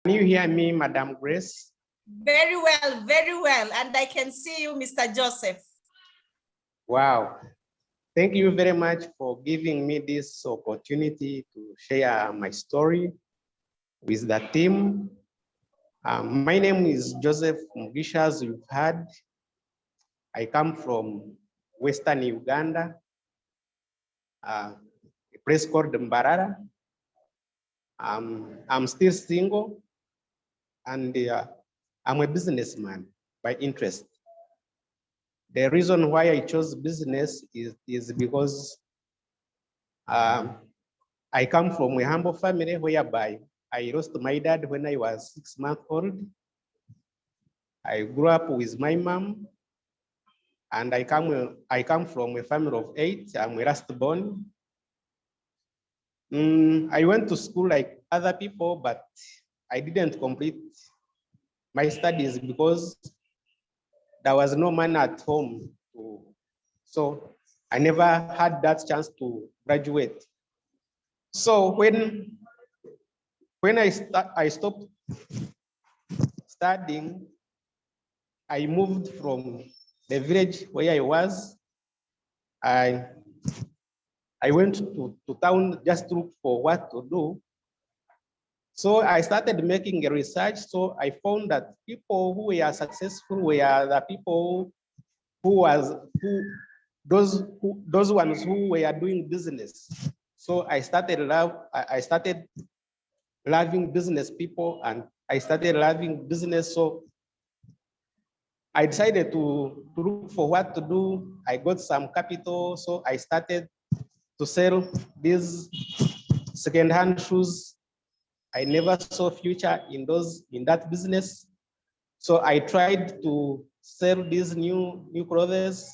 Can you hear me, Madam Grace? Very well, very well. And I can see you, Mr. Joseph. Wow. Thank you very much for giving me this opportunity to share my story with the team. My name is Joseph Mugisha, as you've heard. I come from Western Uganda, a place called Mbarara. I'm still single, and I'm a businessman by interest. The reason why I chose business is because I come from a humble family whereby I lost my dad when I was 6 months old. I grew up with my mom, and I come from a family of 8. I'm a last born. I went to school like other people, but I didn't complete my studies because there was no money at home. So I never had that chance to graduate. So when I stopped studying, I moved from the village where I was. I went to town just to look for what to do. So I started making a research. So I found that people who were successful were the people those ones who were doing business. So I started loving business people, and I started loving business. So I decided to look for what to do. I got some capital, so I started to sell these second-hand shoes. I never saw future in that business. So I tried to sell these new clothes.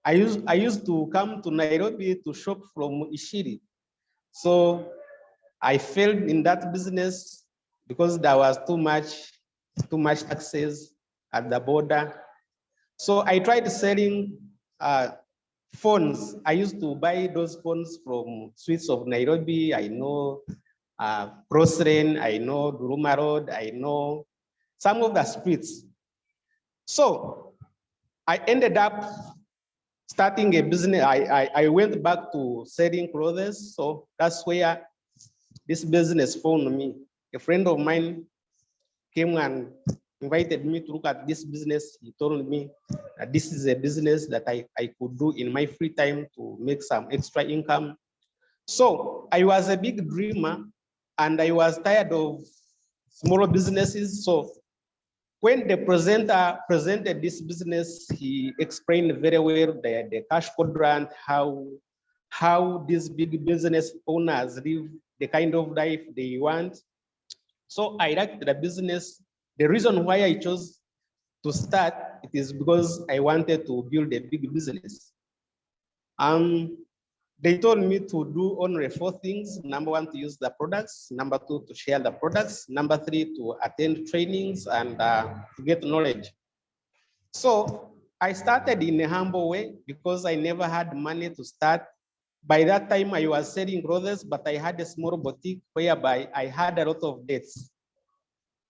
I used to come to Nairobi to shop from Ishiri. So I failed in that business because there was too much taxes at the border. So I tried selling phones. I used to buy those phones from streets of Nairobi. I know Crossrain, I know Duruma Road, I know some of the streets. So I ended up starting a business. I went back to selling clothes. So that's where this business found me. A friend of mine came and invited me to look at this business. He told me that this is a business that I could do in my free time to make some extra income. So I was a big dreamer, and I was tired of small businesses. So when the presenter presented this business, he explained very well the cash quadrant, how these big business owners live, the kind of life they want. So I liked the business. The reason why I chose to start it is because I wanted to build a big business. They told me to do only 4 things. Number 1, to use the products. Number 2, to share the products. Number 3, to attend trainings and to get knowledge. So I started in a humble way because I never had money to start. By that time, I was selling clothes, but I had a small boutique whereby I had a lot of debts.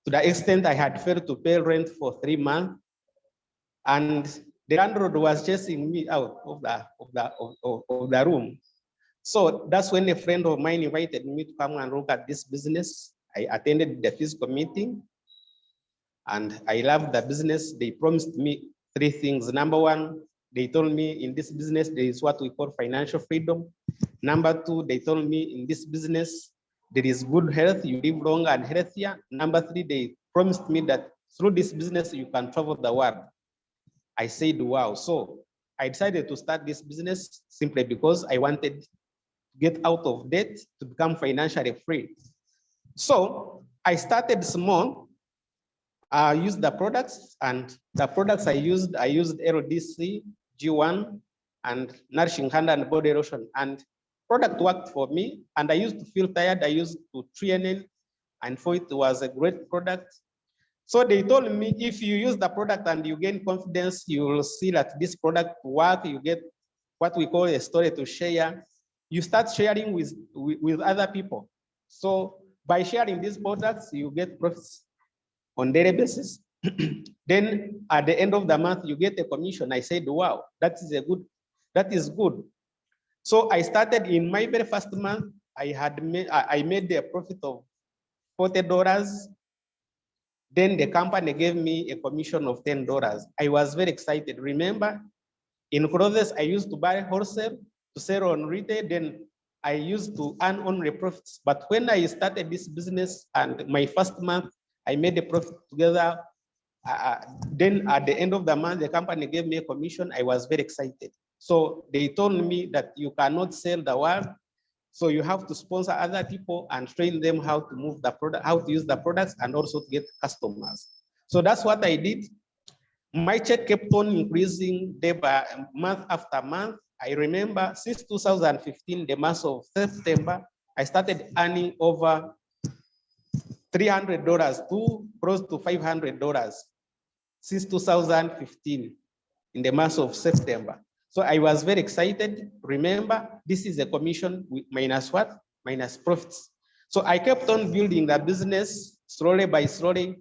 To the extent I had failed to pay rent for 3 months, and the landlord was chasing me out of the room. So that's when a friend of mine invited me to come and look at this business. I attended the physical meeting, and I loved the business. They promised me 3 things. Number 1, they told me in this business there is what we call financial freedom. Number 2, they told me in this business there is good health, you live longer and healthier. Number 3, they promised me that through this business you can travel the world. I said, wow. So I decided to start this business simply because I wanted to get out of debt to become financially free. So I started small. I used the products, and the products I used LDC, G1, and Nourishing Hand and Body Lotion. And product worked for me, and I used to feel tired. I used to train, and for it was a great product. So they told me, if you use the product and you gain confidence, you will see that this product work. You get what we call a story to share. You start sharing with other people. So By sharing these products, you get profits on daily basis. Then at the end of the month, you get a commission. I said, wow, that is good. So I started in my very first month, I made a profit of $40. Then the company gave me a commission of $10. I was very excited. Remember, in clothes, I used to buy wholesale to sell on retail. Then I used to earn only profits. But when I started this business and my first month, I made a profit together. Then at the end of the month, the company gave me a commission. I was very excited. So they told me that you cannot sell the world. So you have to sponsor other people and train them how to move the product, how to use the products, and also to get customers. So that's what I did. My check kept on increasing day by month after month. I remember since 2015, the month of September, I started earning over $300 to close to $500 since 2015 in the month of September. So I was very excited. Remember, this is a commission with minus what? Minus profits. So I kept on building the business slowly by slowly.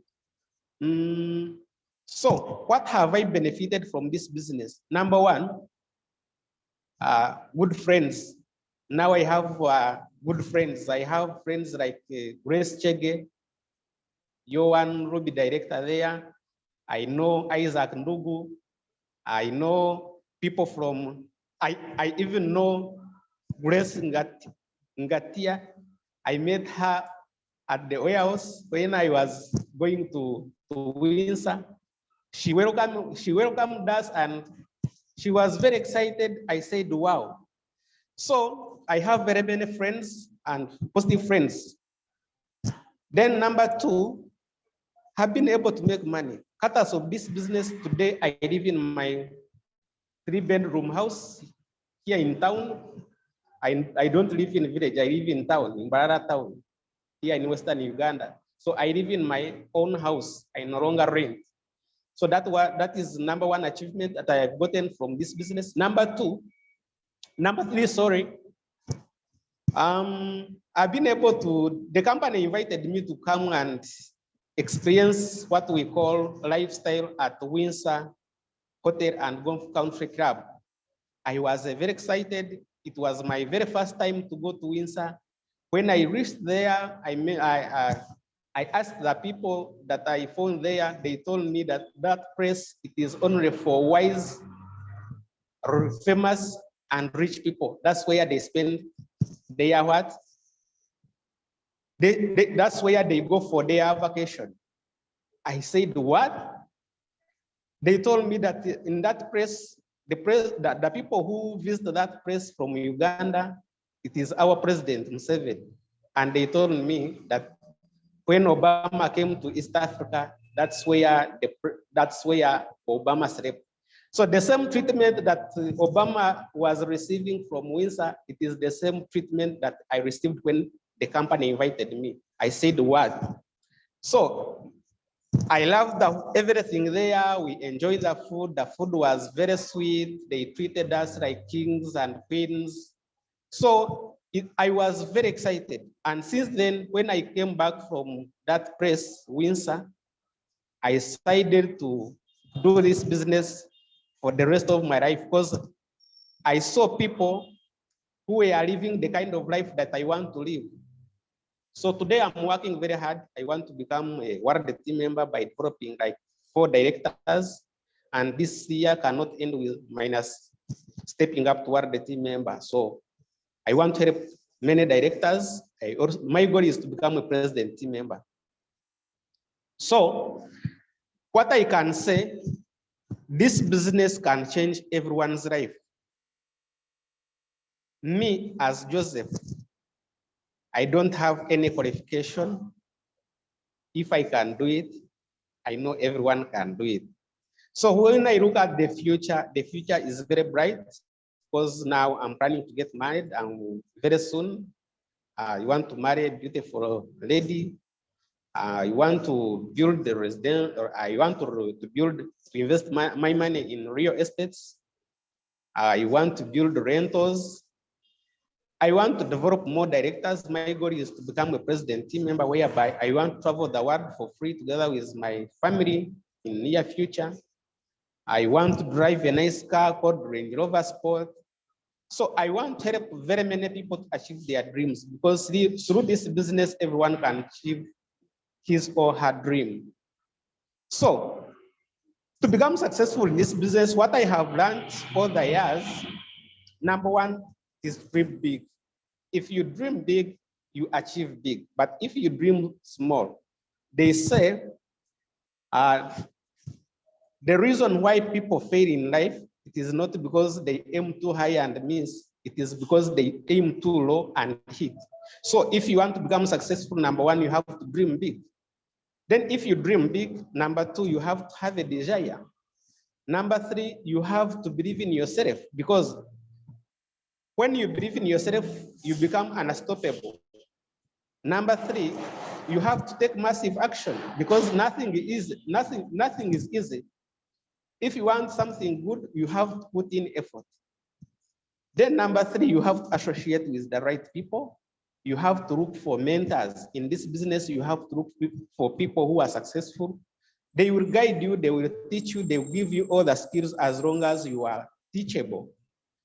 So what have I benefited from this business? Number one, good friends. Now I have good friends. I have friends like Grace Chege, Yohan Ruby director there. I know Isaac Ndugu. I know people from, I even know Grace Ngatia. I met her at the warehouse when I was going to Windsor. She welcomed us and she was very excited. I said, wow. So I have very many friends and positive friends. Then number two, have been able to make money. Cutters of this business today, I live in my 3-bedroom house here in town. I don't live in a village, I live in town, in Barara town, here in Western Uganda. So I live in my own house, I no longer rent. So that is number one achievement that I have gotten from this business. Number three, sorry. I've been able to, the company invited me to come and experience what we call lifestyle at Windsor Hotel and Golf Country Club. I was very excited. It was my very first time to go to Windsor. When I reached there, I asked the people that I found there, they told me that that place, it is only for wise, famous, and rich people. That's where they spend their what? That's where they go for their vacation. I said, what? They told me that in that place, the people who visit that place from Uganda, it is our president, Museveni. And they told me that when Obama came to East Africa, that's where Obama slept. So the same treatment that Obama was receiving from Windsor, it is the same treatment that I received when the company invited me. I said what? So I loved everything there. We enjoyed the food. The food was very sweet. They treated us like kings and queens. So I was very excited. And since then, when I came back from that place, Windsor, I decided to do this business for the rest of my life because I saw people who were living the kind of life that I want to live. So today I'm working very hard. I want to become a world team member by developing like 4 directors. And this year cannot end with minus stepping up toward the team member. So I want to help many directors. My goal is to become a president team member. So what I can say, this business can change everyone's life. Me as Joseph, I don't have any qualification. If I can do it, I know everyone can do it. So when I look at the future is very bright because now I'm planning to get married and very soon. You want to marry a beautiful lady. You want to build the residence, or I want to invest my money in real estates. You want to build rentals. I want to develop more directors. My goal is to become a president team member, whereby I want to travel the world for free together with my family in near future. I want to drive a nice car called Range Rover Sport. So I want to help very many people to achieve their dreams, because through this business, everyone can achieve his or her dream. So to become successful in this business, what I have learned all the years, number one is dream big. If you dream big, you achieve big. But if you dream small, they say the reason why people fail in life, it is not because they aim too high and miss, it is because they aim too low and hit. So if you want to become successful, number one, you have to dream big. Then if you dream big, number two, you have to have a desire. Number three, you have to believe in yourself, because when you believe in yourself, you become unstoppable. Number three, you have to take massive action, because nothing is easy. If you want something good, you have to put in effort. Then number three, you have to associate with the right people. You have to look for mentors. In this business, you have to look for people who are successful. They will guide you, they will teach you, they will give you all the skills as long as you are teachable.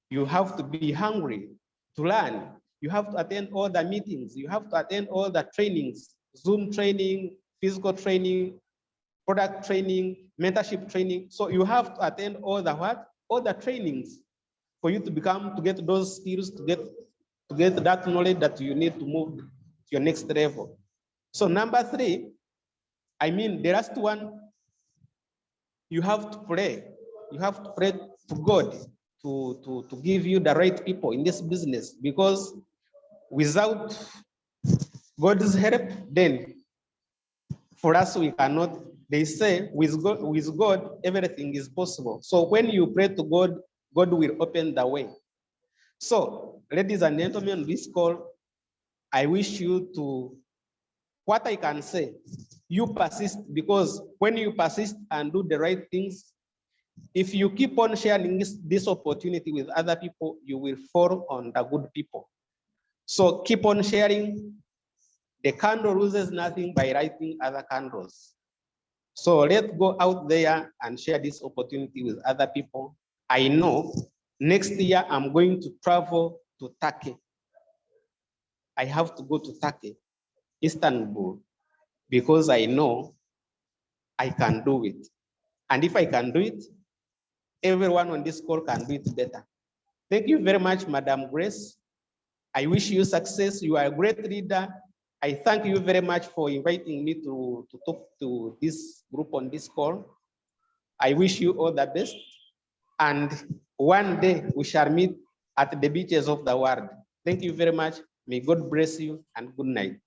You have to be hungry to learn. You have to attend all the meetings. You have to attend all the trainings, Zoom training, physical training, product training, mentorship training. So you have to attend all the what? All the trainings for you to get those skills, to get that knowledge that you need to move to your next level. So number three, the last one, you have to pray. You have to pray to God to give you the right people in this business, because without God's help, then for us, we cannot. They say with God, everything is possible. So when you pray to God, God will open the way. So, ladies and gentlemen, this call, I wish you to, what I can say, you persist, because when you persist and do the right things, if you keep on sharing this opportunity with other people, you will fall on the good people. So keep on sharing. The candle loses nothing by lighting other candles. So let's go out there and share this opportunity with other people. I know next year I'm going to travel to Turkey. I have to go to Turkey, Istanbul, because I know I can do it. And if I can do it, everyone on this call can do it better. Thank you very much, Madam Grace. I wish you success. You are a great leader. I thank you very much for inviting me to talk to this group on this call. I wish you all the best. And one day we shall meet at the beaches of the world. Thank you very much. May God bless you and good night.